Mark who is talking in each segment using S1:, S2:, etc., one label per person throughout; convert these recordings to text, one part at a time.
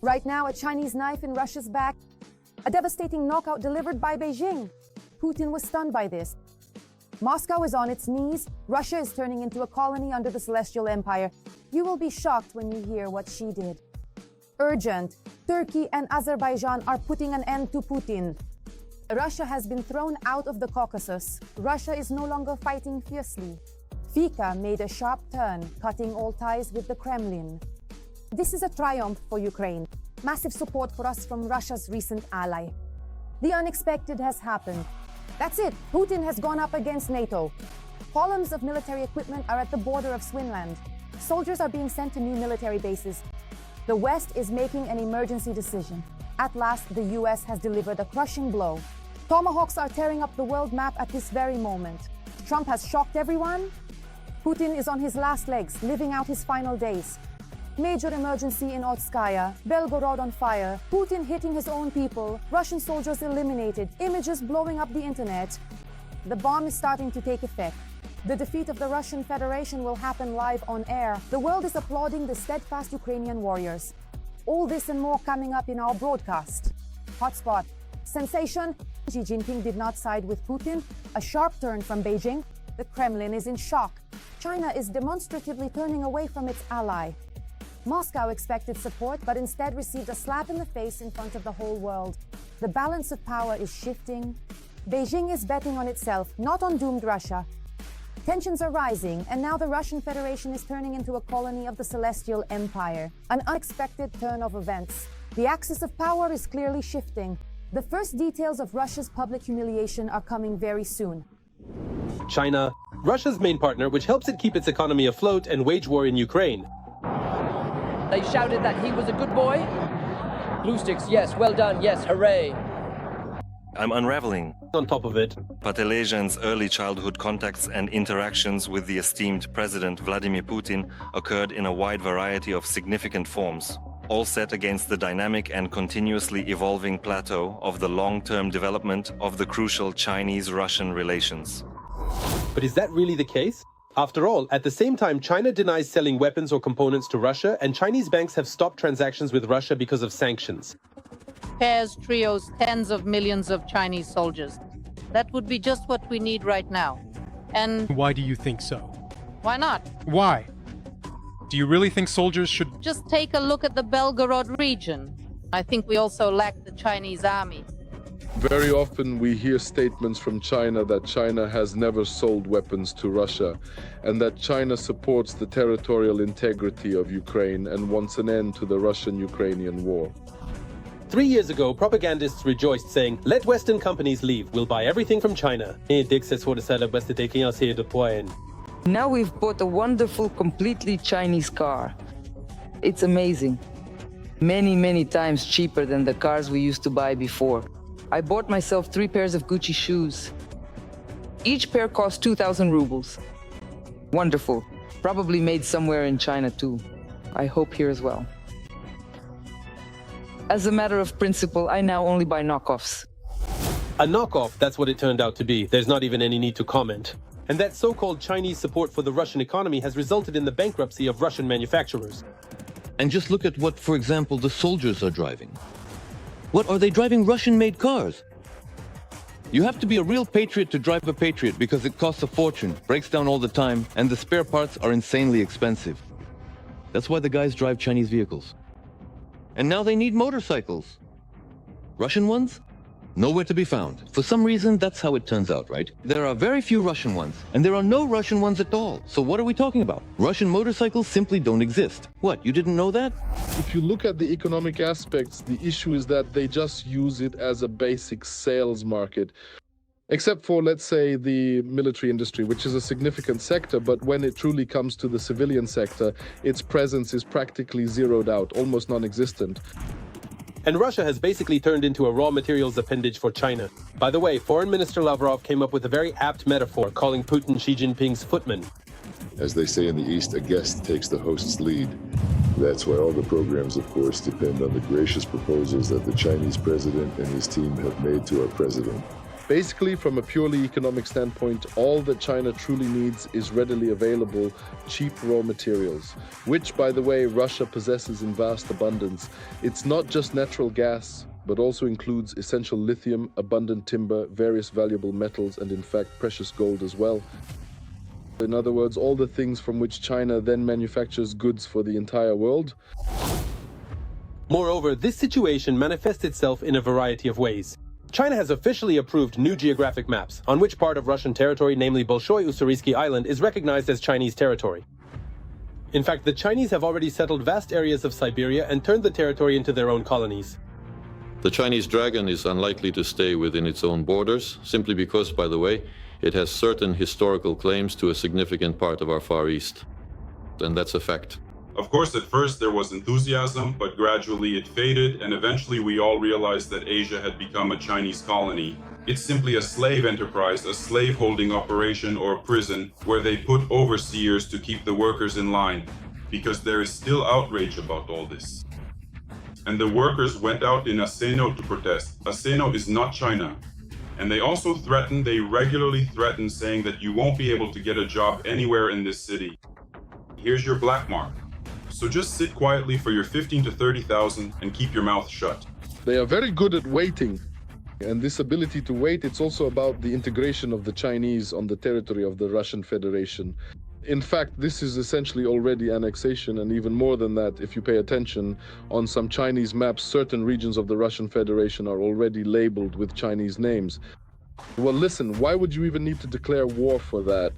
S1: Right now, a Chinese knife in Russia's back. A devastating knockout delivered by Beijing. Putin was stunned by this. Moscow is on its knees. Russia is turning into a colony under the Celestial Empire. You will be shocked when you hear what she did. Urgent. Turkey and Azerbaijan are putting an end to Putin. Russia has been thrown out of the Caucasus. Russia is no longer fighting fiercely. Fika made a sharp turn, cutting all ties with the Kremlin. This is a triumph for Ukraine. Massive support for us from Russia's recent ally. The unexpected has happened. That's it. Putin has gone up against NATO. Columns of military equipment are at the border of Swinland. Soldiers are being sent to new military bases. The West is making an emergency decision. At last, the US has delivered a crushing blow. Tomahawks are tearing up the world map at this very moment. Trump has shocked everyone. Putin is on his last legs, living out his final days. Major emergency in Otskaya, Belgorod on fire, Putin hitting his own people, Russian soldiers eliminated, images blowing up the internet. The bomb is starting to take effect. The defeat of the Russian Federation will happen live on air. The world is applauding the steadfast Ukrainian warriors. All this and more coming up in our broadcast. Hotspot. Sensation. Xi Jinping did not side with Putin. A sharp turn from Beijing. The Kremlin is in shock. China is demonstratively turning away from its ally. Moscow expected support, but instead received a slap in the face in front of the whole world. The balance of power is shifting. Beijing is betting on itself, not on doomed Russia. Tensions are rising, and now the Russian Federation is turning into a colony of the Celestial Empire. An unexpected turn of events. The axis of power is clearly shifting. The first details of Russia's public humiliation are coming very soon.
S2: China, Russia's main partner, which helps it keep its economy afloat and wage war in Ukraine.
S3: They shouted that he was a good boy. Blue sticks, yes, well done, yes, hooray.
S4: I'm unraveling.
S2: On top of it,
S4: Patelezhan's early childhood contacts and interactions with the esteemed President Vladimir Putin occurred in a wide variety of significant forms, all set against the dynamic and continuously evolving plateau of the long-term development of the crucial Chinese-Russian relations.
S2: but is that really the case? After all, at the same time, China denies selling weapons or components to Russia, and Chinese banks have stopped transactions with Russia because of sanctions.
S5: Pairs, trios, tens of millions of Chinese soldiers. That would be just what we need right now. And
S6: Why do you think so?
S5: why not?
S6: Why? Do you really think soldiers should...
S5: Just take a look at the Belgorod region. I think we also lack the Chinese army.
S7: Very often we hear statements from China that China has never sold weapons to Russia and that China supports the territorial integrity of Ukraine and wants an end to the Russian-Ukrainian war.
S2: 3 years ago, propagandists rejoiced, saying, "Let Western companies leave. We'll buy everything from China."
S8: Now we've bought a wonderful, completely Chinese car. It's amazing. Many, many times cheaper than the cars we used to buy before. I bought myself 3 pairs of Gucci shoes. Each pair cost 2,000 rubles. Wonderful. Probably made somewhere in China too. I hope here as well. As a matter of principle, I now only buy knockoffs.
S2: A knockoff, that's what it turned out to be. There's not even any need to comment. And that so-called Chinese support for the Russian economy has resulted in the bankruptcy of Russian manufacturers.
S9: And just look at what, for example, the soldiers are driving. What are they driving? Russian-made cars. You have to be a real patriot to drive a Patriot because it costs a fortune, breaks down all the time, and the spare parts are insanely expensive. That's why the guys drive Chinese vehicles. And now they need motorcycles. Russian ones? Nowhere to be found. For some reason, that's how it turns out, right? There are very few Russian ones, and there are no Russian ones at all. So what are we talking about? Russian motorcycles simply don't exist. What, you didn't know that?
S7: If you look at the economic aspects, the issue is that they just use it as a basic sales market. Except for, let's say, the military industry, which is a significant sector, but when it truly comes to the civilian sector, its presence is practically zeroed out, almost non-existent.
S2: And Russia has basically turned into a raw materials appendage for China. By the way, Foreign Minister Lavrov came up with a very apt metaphor, calling Putin Xi Jinping's footman.
S10: As they say in the East, a guest takes the host's lead. That's why all the programs, of course, depend on the gracious proposals that the Chinese president and his team have made to our president.
S7: Basically, from a purely economic standpoint, all that China truly needs is readily available, cheap raw materials, which, by the way, Russia possesses in vast abundance. It's not just natural gas, but also includes essential lithium, abundant timber, various valuable metals, and in fact, precious gold as well. In other words, all the things from which China then manufactures goods for the entire world.
S2: Moreover, this situation manifests itself in a variety of ways. China has officially approved new geographic maps, on which part of Russian territory, namely Bolshoi Ussuriysky Island, is recognized as Chinese territory. In fact, the Chinese have already settled vast areas of Siberia and turned the territory into their own colonies.
S11: The Chinese dragon is unlikely to stay within its own borders, simply because, by the way, it has certain historical claims to a significant part of our Far East. And that's a fact.
S12: Of course, at first there was enthusiasm, but gradually it faded, and eventually we all realized that Asia had become a Chinese colony. It's simply a slave enterprise, a slave-holding operation or a prison where they put overseers to keep the workers in line, because there is still outrage about all this. And the workers went out in Aseno to protest. Aseno is not China. And they also regularly threaten, saying that you won't be able to get a job anywhere in this city. Here's your black mark. So just sit quietly for your 15 to 30,000 and keep your mouth shut.
S7: They are very good at waiting. And this ability to wait, it's also about the integration of the Chinese on the territory of the Russian Federation. In fact, this is essentially already annexation, and even more than that, if you pay attention, on some Chinese maps, certain regions of the Russian Federation are already labeled with Chinese names. Well, listen, why would you even need to declare war for that?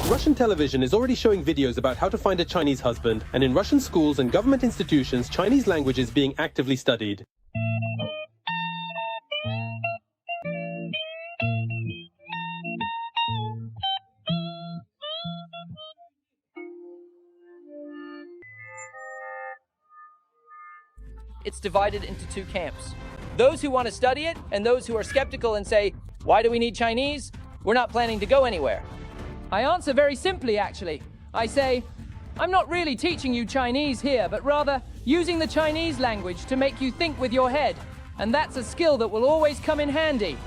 S2: Russian television is already showing videos about how to find a Chinese husband, and in Russian schools and government institutions, Chinese language is being actively studied.
S3: It's divided into two camps. Those who want to study it and those who are skeptical and say, why do we need Chinese? We're not planning to go anywhere. I answer very simply, actually. I say, I'm not really teaching you Chinese here, but rather using the Chinese language to make you think with your head. And that's a skill that will always come in handy.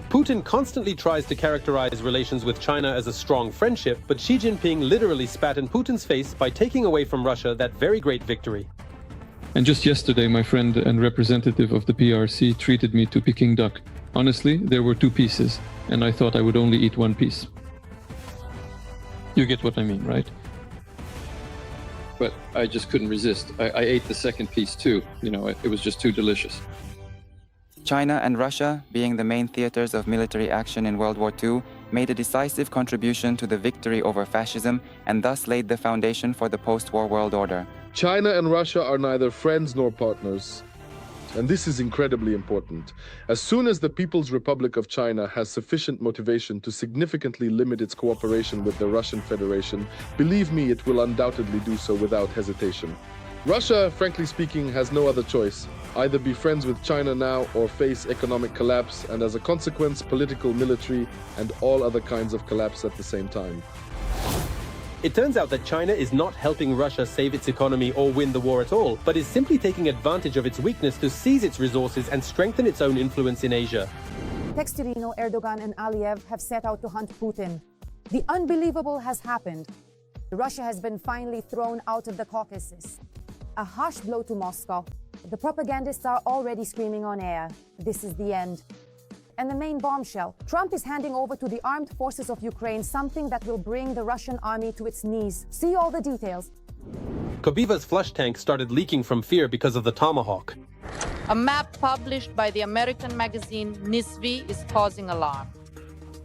S2: Putin constantly tries to characterize relations with China as a strong friendship, but Xi Jinping literally spat in Putin's face by taking away from Russia that very great victory.
S13: And just yesterday, my friend and representative of the PRC treated me to Peking duck. Honestly, there were two pieces, and I thought I would only eat one piece. You get what I mean, right? But I just couldn't resist. I ate the second piece too. You know, it was just too delicious.
S14: China and Russia, being the main theaters of military action in World War II, made a decisive contribution to the victory over fascism and thus laid the foundation for the post-war world order.
S7: China and Russia are neither friends nor partners. And this is incredibly important. As soon as the People's Republic of China has sufficient motivation to significantly limit its cooperation with the Russian Federation, believe me, it will undoubtedly do so without hesitation. Russia, frankly speaking, has no other choice. Either be friends with China now or face economic collapse, and as a consequence, political, military, and all other kinds of collapse at the same time.
S2: It turns out that China is not helping Russia save its economy or win the war at all, but is simply taking advantage of its weakness to seize its resources and strengthen its own influence in Asia.
S1: Textirino, Erdogan, and Aliyev have set out to hunt Putin. The unbelievable has happened. Russia has been finally thrown out of the Caucasus. A harsh blow to Moscow. The propagandists are already screaming on air. This is the end. And the main bombshell, Trump is handing over to the armed forces of Ukraine something that will bring the Russian army to its knees. See all the details.
S2: Kobyva's flush tank started leaking from fear because of the Tomahawk.
S5: A map published by the American magazine Nisvi is causing alarm.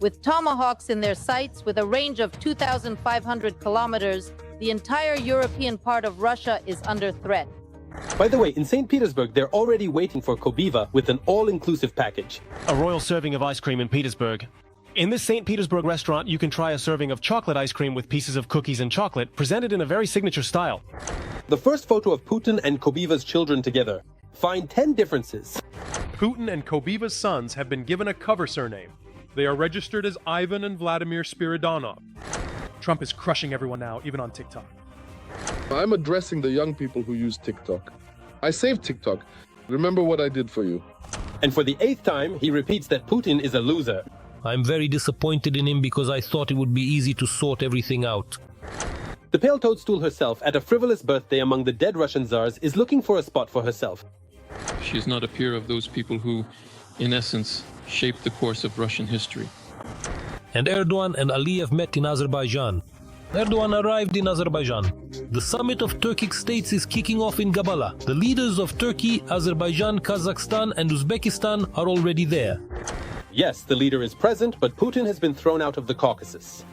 S5: With Tomahawks in their sights with a range of 2,500 kilometers, the entire European part of Russia is under threat.
S2: By the way, in St. Petersburg, they're already waiting for Kobyva with an all-inclusive package.
S15: A royal serving of ice cream in Petersburg. In this St. Petersburg restaurant, you can try a serving of chocolate ice cream with pieces of cookies and chocolate, presented in a very signature style.
S2: The first photo of Putin and Kobyva's children together. Find 10 differences.
S6: Putin and Kobyva's sons have been given a cover surname. They are registered as Ivan and Vladimir Spiridonov. Trump is crushing everyone now, even on TikTok.
S7: I'm addressing the young people who use TikTok. I saved TikTok Remember what I did for you.
S2: And for the 8th time, he repeats that Putin is a loser.
S16: I'm very disappointed in him because I thought it would be easy to sort everything out.
S2: The pale toadstool herself, at a frivolous birthday among the dead Russian czars, is looking for a spot for herself.
S13: She's not a peer of those people who, in essence, shaped the course of Russian history.
S16: And Erdogan and Aliyev met in Azerbaijan. Erdogan arrived in Azerbaijan. The summit of Turkic states is kicking off in Gabala. The leaders of Turkey, Azerbaijan, Kazakhstan and Uzbekistan are already there.
S2: Yes, the leader is present, but Putin has been thrown out of the Caucasus.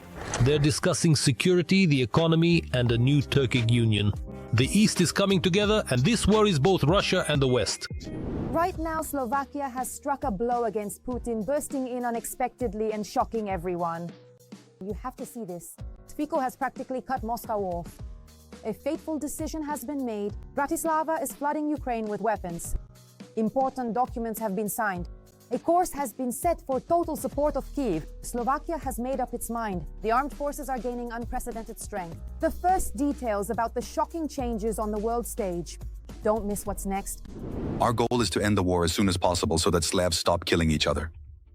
S16: They're discussing security, the economy and a new Turkic union. The East is coming together and this worries both Russia and the West.
S1: Right now, Slovakia has struck a blow against Putin, bursting in unexpectedly and shocking everyone. You have to see this. Fico has practically cut Moscow off. A fateful decision has been made. Bratislava is flooding Ukraine with weapons. Important documents have been signed. A course has been set for total support of Kyiv. Slovakia has made up its mind. The armed forces are gaining unprecedented strength. The first details about the shocking changes on the world stage. Don't miss what's next.
S17: Our goal is to end the war as soon as possible so that Slavs stop killing each other.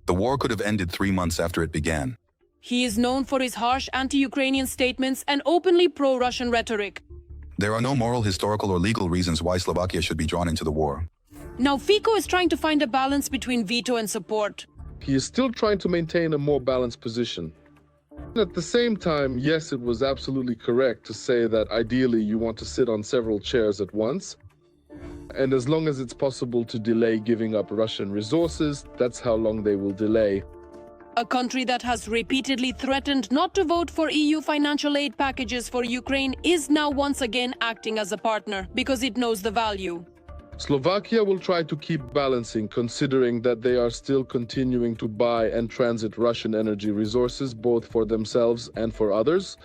S17: The war could have ended 3 months after it began.
S18: He is known for his harsh anti-Ukrainian statements and openly pro-Russian rhetoric.
S17: There are no moral, historical, or legal reasons why Slovakia should be drawn into the war.
S18: Now Fico is trying to find a balance between veto and support.
S7: He is still trying to maintain a more balanced position. At the same time, yes, it was absolutely correct to say that ideally you want to sit on several chairs at once. And as long as it's possible to delay giving up Russian resources, that's how long they will delay.
S18: A country that has repeatedly threatened not to vote for EU financial aid packages for Ukraine is now once again acting as a partner because it knows the value.
S7: Slovakia will try to keep balancing, considering that they are still continuing to buy and transit Russian energy resources, both for themselves and for others.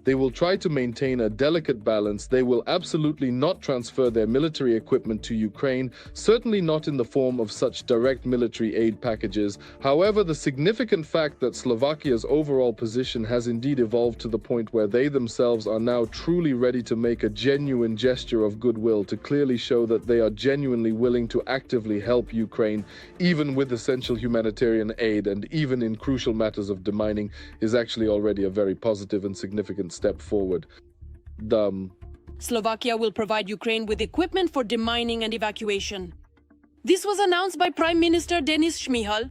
S7: They will try to maintain a delicate balance. They will absolutely not transfer their military equipment to Ukraine, certainly not in the form of such direct military aid packages. However, the significant fact that Slovakia's overall position has indeed evolved to the point where they themselves are now truly ready to make a genuine gesture of goodwill to clearly show that they are genuinely willing to actively help Ukraine, even with essential humanitarian aid and even in crucial matters of demining, is actually already a very positive and significant step forward.
S18: Slovakia will provide Ukraine with equipment for demining and evacuation. This was announced by Prime Minister Denis Shmyhal.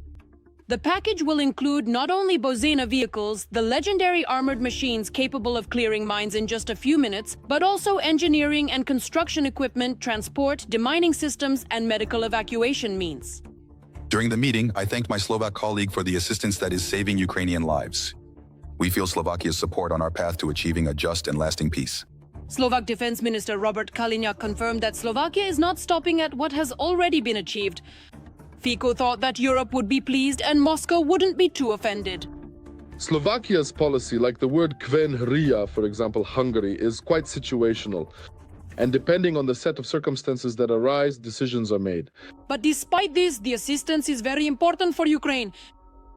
S18: The package will include not only Bozena vehicles, the legendary armored machines capable of clearing mines in just a few minutes, but also engineering and construction equipment, transport, demining systems, and medical evacuation means.
S17: During the meeting, I thanked my Slovak colleague for the assistance that is saving Ukrainian lives. We feel Slovakia's support on our path to achieving a just and lasting peace.
S18: Slovak Defense Minister Robert Kaliňák confirmed that Slovakia is not stopping at what has already been achieved. Fico thought that Europe would be pleased and Moscow wouldn't be too offended.
S7: Slovakia's policy, like the word Kvenhria, for example, Hungary, is quite situational. And depending on the set of circumstances that arise, decisions are made.
S18: But despite this, the assistance is very important for Ukraine.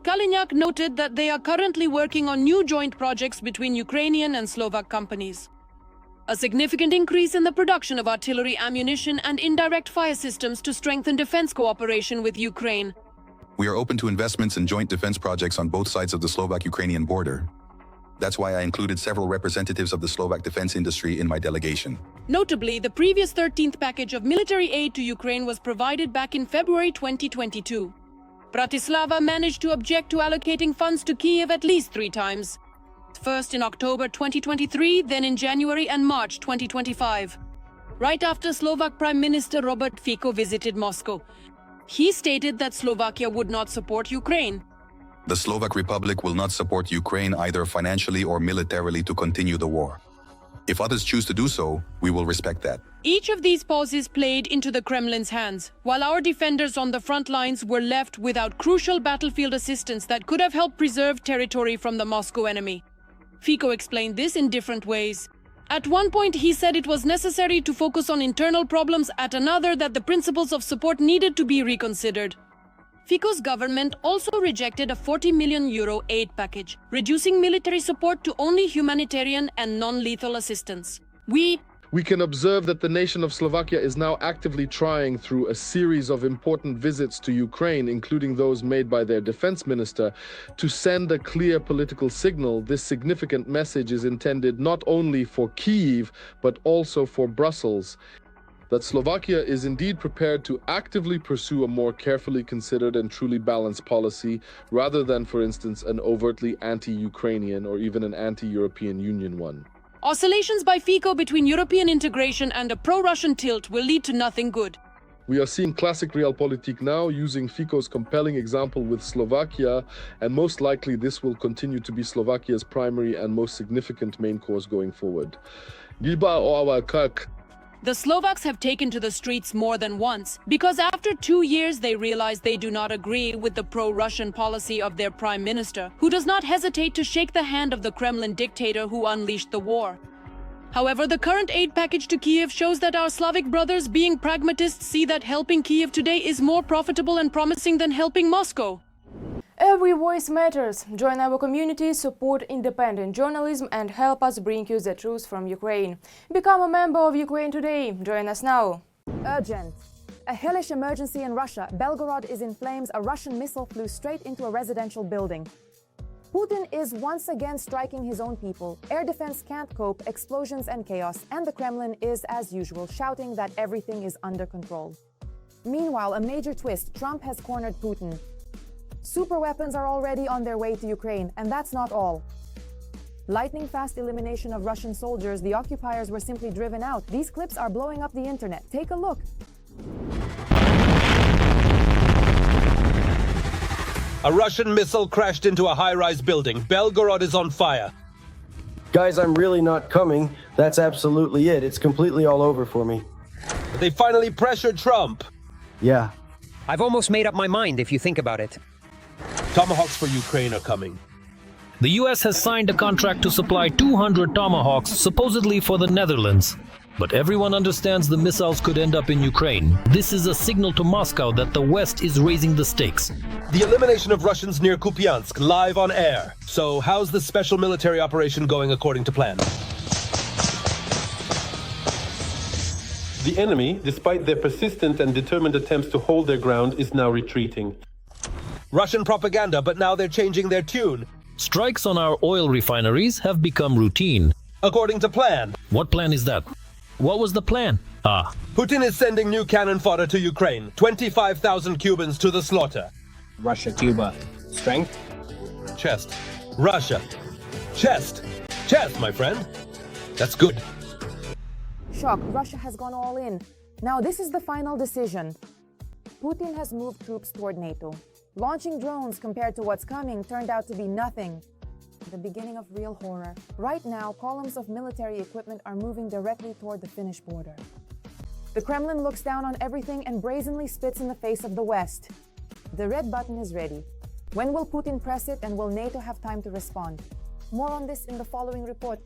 S18: Kaliňák noted that they are currently working on new joint projects between Ukrainian and Slovak companies. A significant increase in the production of artillery ammunition and indirect fire systems to strengthen defense cooperation with Ukraine.
S17: We are open to investments in joint defense projects on both sides of the Slovak-Ukrainian border. That's why I included several representatives of the Slovak defense industry in my delegation.
S18: Notably, the previous 13th package of military aid to Ukraine was provided back in February 2022. Bratislava managed to object to allocating funds to Kyiv at least 3 times. First in October 2023, then in January and March 2025. Right after Slovak Prime Minister Robert Fico visited Moscow, he stated that Slovakia would not support Ukraine.
S17: The Slovak Republic will not support Ukraine either financially or militarily to continue the war. If others choose to do so, we will respect that.
S18: Each of these pauses played into the Kremlin's hands, while our defenders on the front lines were left without crucial battlefield assistance that could have helped preserve territory from the Moscow enemy. Fico explained this in different ways. At one point, he said it was necessary to focus on internal problems, at another that the principles of support needed to be reconsidered. Fico's government also rejected a €40 million aid package, reducing military support to only humanitarian and non-lethal assistance.
S7: We can observe that the nation of Slovakia is now actively trying, through a series of important visits to Ukraine, including those made by their defense minister, to send a clear political signal. This significant message is intended not only for Kyiv, but also for Brussels, that Slovakia is indeed prepared to actively pursue a more carefully considered and truly balanced policy, rather than, for instance, an overtly anti-Ukrainian or even an anti-European Union one.
S18: Oscillations by Fico between European integration and a pro-Russian tilt will lead to nothing good.
S7: We are seeing classic realpolitik now, using Fico's compelling example with Slovakia, and most likely this will continue to be Slovakia's primary and most significant main course going forward.
S18: The Slovaks have taken to the streets more than once, because after 2 years they realize they do not agree with the pro-Russian policy of their prime minister, who does not hesitate to shake the hand of the Kremlin dictator who unleashed the war. However, the current aid package to Kyiv shows that our Slavic brothers, being pragmatists, see that helping Kyiv today is more profitable and promising than helping Moscow.
S19: Every voice matters. Join our community, support independent journalism, and help us bring you the truth from Ukraine. Become a member of Ukraine today. Join us now.
S1: Urgent. A hellish emergency in Russia. Belgorod is in flames. A Russian missile flew straight into a residential building. Putin is once again striking his own people. Air defense can't cope, explosions and chaos, and the Kremlin is, as usual, shouting that everything is under control. Meanwhile, a major twist. Trump has cornered Putin. Super weapons are already on their way to Ukraine, and that's not all. Lightning-fast elimination of Russian soldiers. The occupiers were simply driven out. These clips are blowing up the internet. Take a look.
S2: A Russian missile crashed into a high-rise building. Belgorod is on fire.
S20: Guys, I'm really not coming. That's absolutely it. It's completely all over for me.
S2: They finally pressured Trump.
S20: Yeah.
S21: I've almost made up my mind if you think about it.
S2: Tomahawks for Ukraine are coming.
S16: The US has signed a contract to supply 200 Tomahawks, supposedly for the Netherlands. But everyone understands the missiles could end up in Ukraine. This is a signal to Moscow that the West is raising the stakes.
S2: The elimination of Russians near Kupiansk, live on air. So how's the special military operation going according to plan? The enemy, despite their persistent and determined attempts to hold their ground, is now retreating. Russian propaganda, but now they're changing their tune.
S16: Strikes on our oil refineries have become routine.
S2: According to plan.
S16: What plan is that? What was the plan?
S2: Putin is sending new cannon fodder to Ukraine. 25,000 Cubans to the slaughter.
S22: Russia, Cuba. Strength?
S2: Chest. Russia. Chest. Chest, my friend. That's good.
S1: Shock. Russia has gone all in. Now this is the final decision. Putin has moved troops toward NATO. Launching drones compared to what's coming turned out to be nothing. The beginning of real horror. Right now, columns of military equipment are moving directly toward the Finnish border. The Kremlin looks down on everything and brazenly spits in the face of the West. The red button is ready. When will Putin press it, and will NATO have time to respond? More on this in the following report.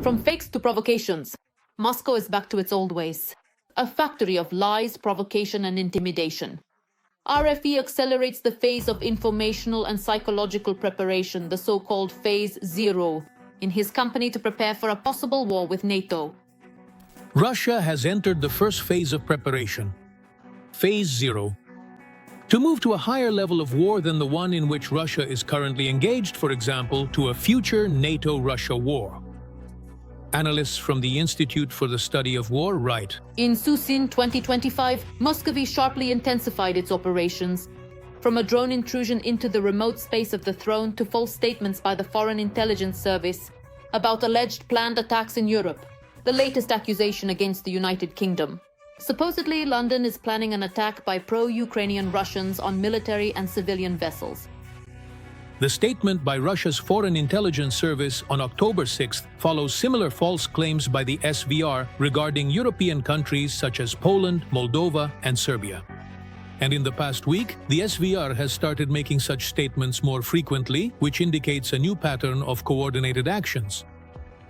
S23: From fakes to provocations, Moscow is back to its old ways. A factory of lies, provocation, and intimidation. RFE accelerates the phase of informational and psychological preparation, the so-called Phase Zero, in his company to prepare for a possible war with NATO.
S24: Russia has entered the first phase of preparation, Phase Zero, to move to a higher level of war than the one in which Russia is currently engaged, for example, to a future NATO-Russia war. Analysts from the Institute for the Study of War write,
S23: In Susin 2025, Muscovy sharply intensified its operations. From a drone intrusion into the remote space of the throne to false statements by the Foreign Intelligence Service about alleged planned attacks in Europe, the latest accusation against the United Kingdom. Supposedly, London is planning an attack by pro-Ukrainian Russians on military and civilian vessels.
S24: The statement by Russia's Foreign Intelligence Service on October 6th follows similar false claims by the SVR regarding European countries such as Poland, Moldova, and Serbia. And in the past week, the SVR has started making such statements more frequently, which indicates a new pattern of coordinated actions.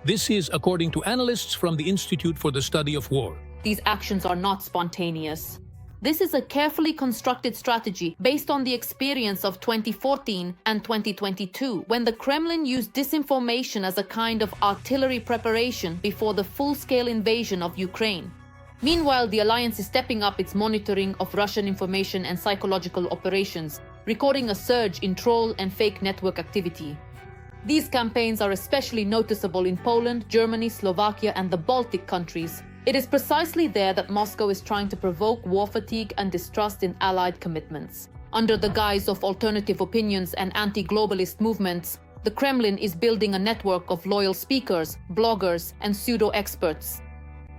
S24: This is according to analysts from the Institute for the Study of War.
S23: These actions are not spontaneous. This is a carefully constructed strategy based on the experience of 2014 and 2022, when the Kremlin used disinformation as a kind of artillery preparation before the full-scale invasion of Ukraine. Meanwhile, the alliance is stepping up its monitoring of Russian information and psychological operations, recording a surge in troll and fake network activity. These campaigns are especially noticeable in Poland, Germany, Slovakia, and the Baltic countries. It is precisely there that Moscow is trying to provoke war fatigue and distrust in allied commitments. Under the guise of alternative opinions and anti-globalist movements, the Kremlin is building a network of loyal speakers, bloggers, and pseudo-experts.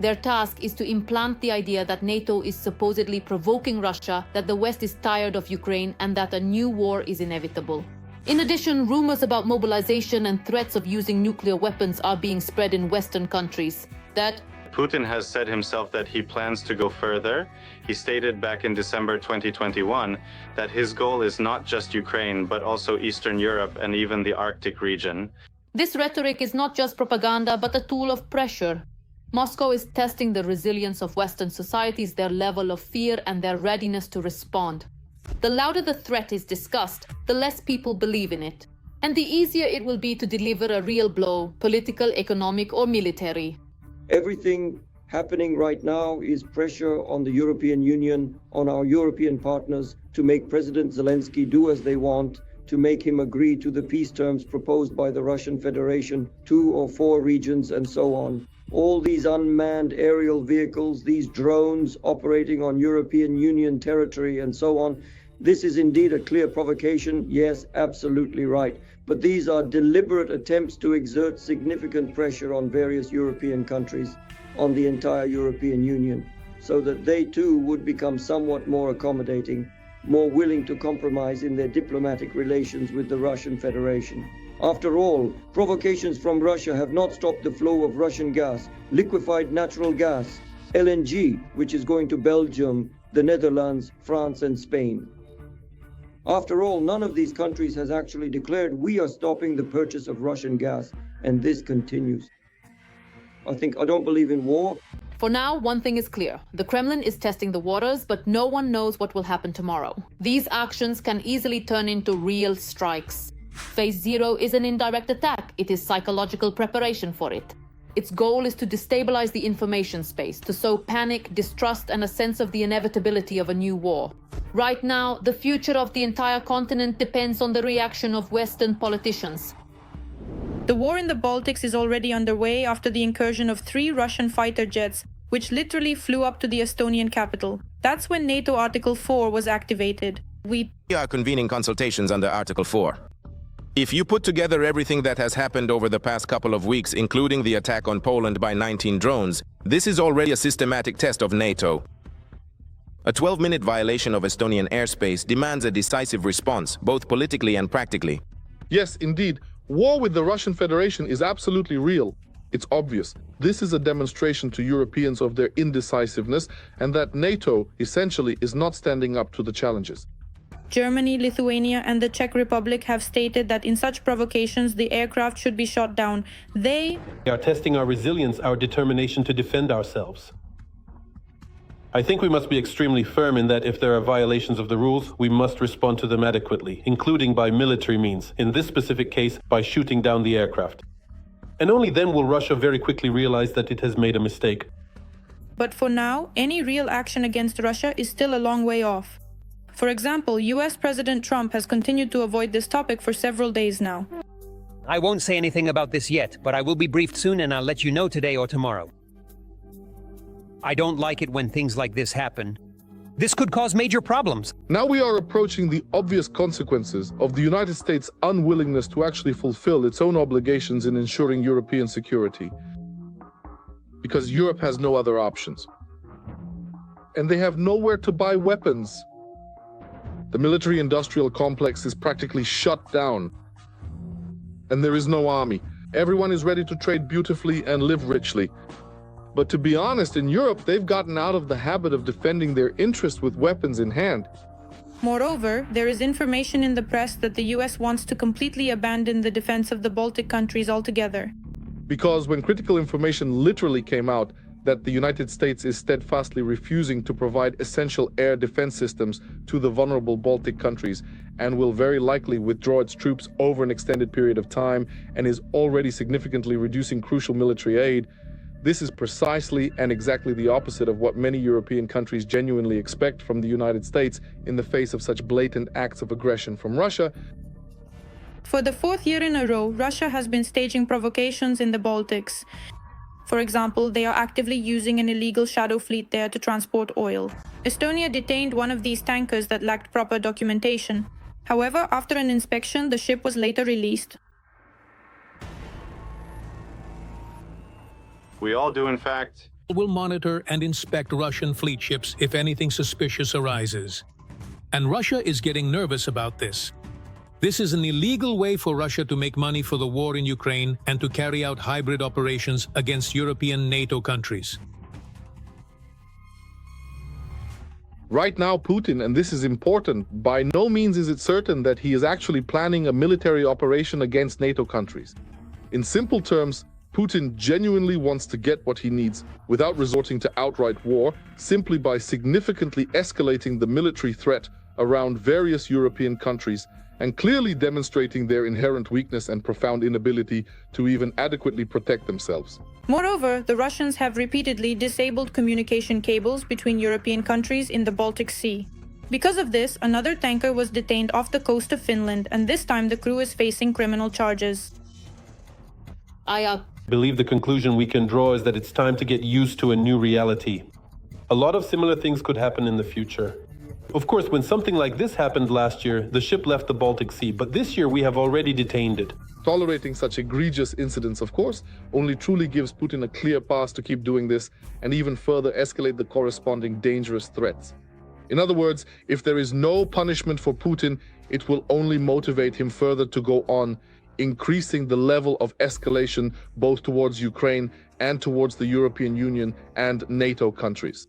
S23: Their task is to implant the idea that NATO is supposedly provoking Russia, that the West is tired of Ukraine, and that a new war is inevitable. In addition, rumors about mobilization and threats of using nuclear weapons are being spread in Western countries. That
S4: Putin has said himself that he plans to go further. He stated back in December 2021 that his goal is not just Ukraine, but also Eastern Europe and even the Arctic region.
S23: this rhetoric is not just propaganda, but a tool of pressure. Moscow is testing the resilience of Western societies, their level of fear, and their readiness to respond. The louder the threat is discussed, the less people believe in it. And the easier it will be to deliver a real blow, political, economic, or military.
S8: Everything happening right now is pressure on the European Union, on our European partners, to make President Zelensky do as they want, to make him agree to the peace terms proposed by the Russian Federation, 2 or 4 regions, and so on. All these unmanned aerial vehicles, these drones operating on European Union territory and so on, this is indeed a clear provocation. Yes, absolutely right. But these are deliberate attempts to exert significant pressure on various European countries, on the entire European Union, so that they too would become somewhat more accommodating, more willing to compromise in their diplomatic relations with the Russian Federation. After all, provocations from Russia have not stopped the flow of Russian gas, liquefied natural gas, LNG, which is going to Belgium, the Netherlands, France, and Spain. After all, none of these countries has actually declared we are stopping the purchase of Russian gas, and this continues. I don't believe in war.
S23: For now, one thing is clear. The Kremlin is testing the waters, but no one knows what will happen tomorrow. These actions can easily turn into real strikes. Phase 0 is an indirect attack. It is psychological preparation for it. Its goal is to destabilize the information space, to sow panic, distrust, and a sense of the inevitability of a new war. Right now, the future of the entire continent depends on the reaction of Western politicians.
S9: The war in the Baltics is already underway after the incursion of 3 Russian fighter jets, which literally flew up to the Estonian capital. That's when NATO Article 4 was activated. We
S10: are convening consultations under Article 4. If you put together everything that has happened over the past couple of weeks, including the attack on Poland by 19 drones, this is already a systematic test of NATO. A 12-minute violation of Estonian airspace demands a decisive response, both politically and practically.
S7: Yes, indeed. War with the Russian Federation is absolutely real. It's obvious. This is a demonstration to Europeans of their indecisiveness and that NATO, essentially, is not standing up to the challenges.
S9: Germany, Lithuania, and the Czech Republic have stated that in such provocations, the aircraft should be shot down. They
S2: are testing our resilience, our determination to defend ourselves. I think we must be extremely firm in that if there are violations of the rules, we must respond to them adequately, including by military means, in this specific case, by shooting down the aircraft. And only then will Russia very quickly realize that it has made a mistake.
S9: But for now, any real action against Russia is still a long way off. For example, US President Trump has continued to avoid this topic for several days now.
S21: I won't say anything about this yet, but I will be briefed soon and I'll let you know today or tomorrow. I don't like it when things like this happen. This could cause major problems.
S7: Now we are approaching the obvious consequences of the United States' unwillingness to actually fulfill its own obligations in ensuring European security. Because Europe has no other options. And they have nowhere to buy weapons. The military-industrial complex is practically shut down. And there is no army. Everyone is ready to trade beautifully and live richly. But to be honest, in Europe, they've gotten out of the habit of defending their interests with weapons in hand.
S9: Moreover, there is information in the press that the US wants to completely abandon the defense of the Baltic countries altogether.
S7: Because when critical information literally came out, that the United States is steadfastly refusing to provide essential air defense systems to the vulnerable Baltic countries and will very likely withdraw its troops over an extended period of time and is already significantly reducing crucial military aid, this is precisely and exactly the opposite of what many European countries genuinely expect from the United States in the face of such blatant acts of aggression from Russia.
S9: For the fourth year in a row, Russia has been staging provocations in the Baltics. For example, they are actively using an illegal shadow fleet there to transport oil. Estonia detained one of these tankers that lacked proper documentation. However, after an inspection, the ship was later released.
S4: We all do, in fact.
S24: Will monitor and inspect Russian fleet ships if anything suspicious arises. And Russia is getting nervous about this. This is an illegal way for Russia to make money for the war in Ukraine and to carry out hybrid operations against European NATO countries.
S7: Right now, Putin, and this is important, by no means is it certain that he is actually planning a military operation against NATO countries. In simple terms, Putin genuinely wants to get what he needs without resorting to outright war, simply by significantly escalating the military threat around various European countries and clearly demonstrating their inherent weakness and profound inability to even adequately protect themselves.
S9: Moreover, the Russians have repeatedly disabled communication cables between European countries in the Baltic Sea. Because of this, another tanker was detained off the coast of Finland, and this time the crew is facing criminal charges.
S2: I believe the conclusion we can draw is that it's time to get used to a new reality. A lot of similar things could happen in the future. Of course, when something like this happened last year, the ship left the Baltic Sea, but this year we have already detained it.
S7: Tolerating such egregious incidents, of course, only truly gives Putin a clear path to keep doing this and even further escalate the corresponding dangerous threats. In other words, if there is no punishment for Putin, it will only motivate him further to go on, increasing the level of escalation both towards Ukraine and towards the European Union and NATO countries.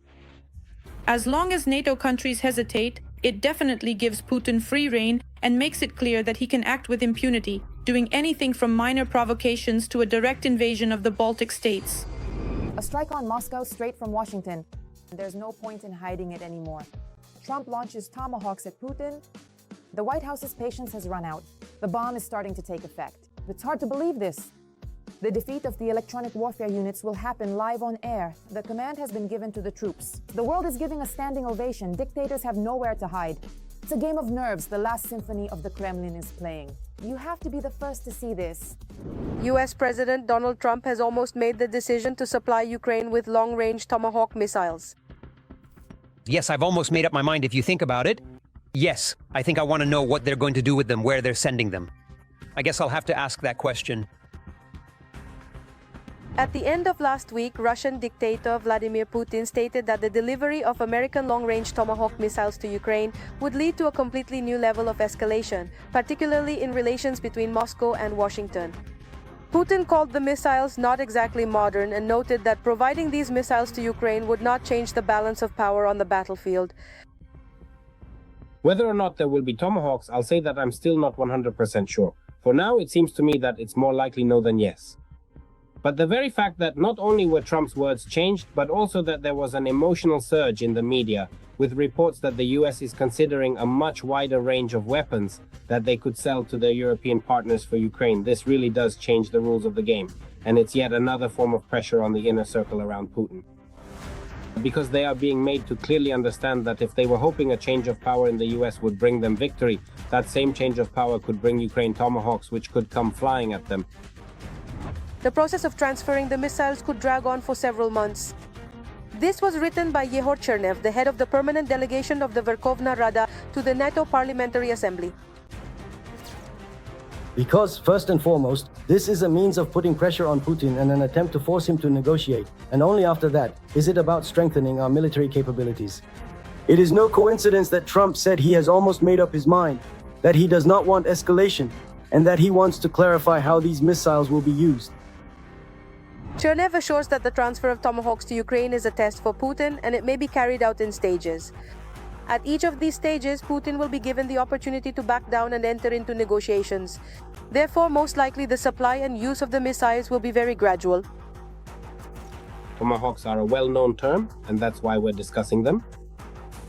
S9: As long as NATO countries hesitate, it definitely gives Putin free rein and makes it clear that he can act with impunity, doing anything from minor provocations to a direct invasion of the Baltic states.
S1: A strike on Moscow straight from Washington. There's no point in hiding it anymore. Trump launches tomahawks at Putin. The White House's patience has run out. The bomb is starting to take effect. It's hard to believe this. The defeat of the electronic warfare units will happen live on air. The command has been given to the troops. The world is giving a standing ovation. Dictators have nowhere to hide. It's a game of nerves the last symphony of the Kremlin is playing. You have to be the first to see this.
S3: US President Donald Trump has almost made the decision to supply Ukraine with long-range Tomahawk missiles.
S21: Yes, I've almost made up my mind if you think about it. Yes, I think I want to know what they're going to do with them, where they're sending them. I guess I'll have to ask that question.
S3: At the end of last week, Russian dictator Vladimir Putin stated that the delivery of American long-range Tomahawk missiles to Ukraine would lead to a completely new level of escalation, particularly in relations between Moscow and Washington. Putin called the missiles not exactly modern and noted that providing these missiles to Ukraine would not change the balance of power on the battlefield.
S22: Whether or not there will be Tomahawks, I'll say that I'm still not 100% sure. For now, it seems to me that it's more likely no than yes. But the very fact that not only were Trump's words changed, but also that there was an emotional surge in the media with reports that the US is considering a much wider range of weapons that they could sell to their European partners for Ukraine, this really does change the rules of the game. And it's yet another form of pressure on the inner circle around Putin. Because they are being made to clearly understand that if they were hoping a change of power in the US would bring them victory, that same change of power could bring Ukraine Tomahawks, which could come flying at them.
S3: The process of transferring the missiles could drag on for several months. This was written by Yehor Chernev, the head of the permanent delegation of the Verkhovna Rada to the NATO Parliamentary Assembly.
S20: Because, first and foremost, this is a means of putting pressure on Putin and an attempt to force him to negotiate, and only after that is it about strengthening our military capabilities. It is no coincidence that Trump said he has almost made up his mind, that he does not want escalation, and that he wants to clarify how these missiles will be used.
S3: Chernev assures that the transfer of Tomahawks to Ukraine is a test for Putin and it may be carried out in stages. At each of these stages, Putin will be given the opportunity to back down and enter into negotiations. Therefore, most likely the supply and use of the missiles will be very gradual.
S22: Tomahawks are a well-known term, and that's why we're discussing them.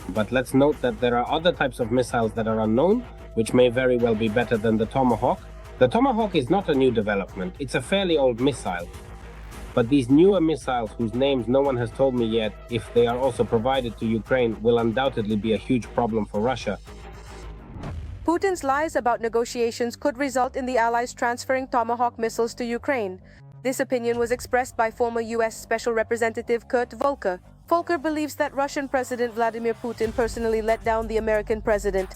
S22: But let's note that there are other types of missiles that are unknown, which may very well be better than the Tomahawk. The Tomahawk is not a new development, it's a fairly old missile. But these newer missiles, whose names no one has told me yet, if they are also provided to Ukraine, will undoubtedly be a huge problem for Russia.
S3: Putin's lies about negotiations could result in the Allies transferring Tomahawk missiles to Ukraine. This opinion was expressed by former U.S. Special Representative Kurt Volker. Volker believes that Russian President Vladimir Putin personally let down the American president.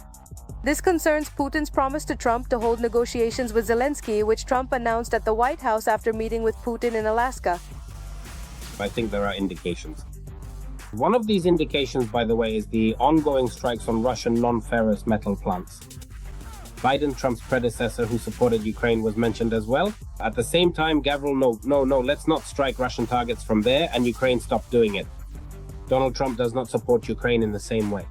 S3: This concerns Putin's promise to Trump to hold negotiations with Zelensky, which Trump announced at the White House after meeting with Putin in Alaska.
S22: I think there are indications. One of these indications, by the way, is the ongoing strikes on Russian non-ferrous metal plants. Biden, Trump's predecessor who supported Ukraine, was mentioned as well. At the same time, Gavril, no, let's not strike Russian targets from there, and Ukraine stopped doing it. Donald Trump does not support Ukraine in the same way.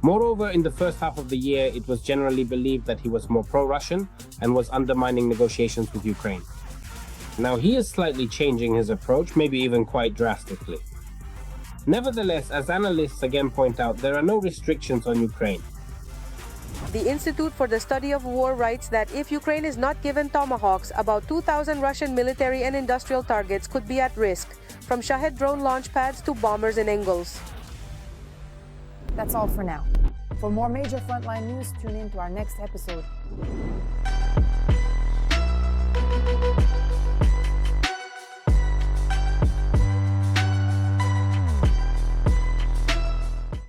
S22: Moreover, in the first half of the year, it was generally believed that he was more pro-Russian and was undermining negotiations with Ukraine. Now he is slightly changing his approach, maybe even quite drastically. Nevertheless, as analysts again point out, there are no restrictions on Ukraine.
S3: The Institute for the Study of War writes that if Ukraine is not given Tomahawks, about 2,000 Russian military and industrial targets could be at risk, from Shahed drone launch pads to bombers in Engels.
S1: That's all for now. For more major frontline news, tune in to our next episode.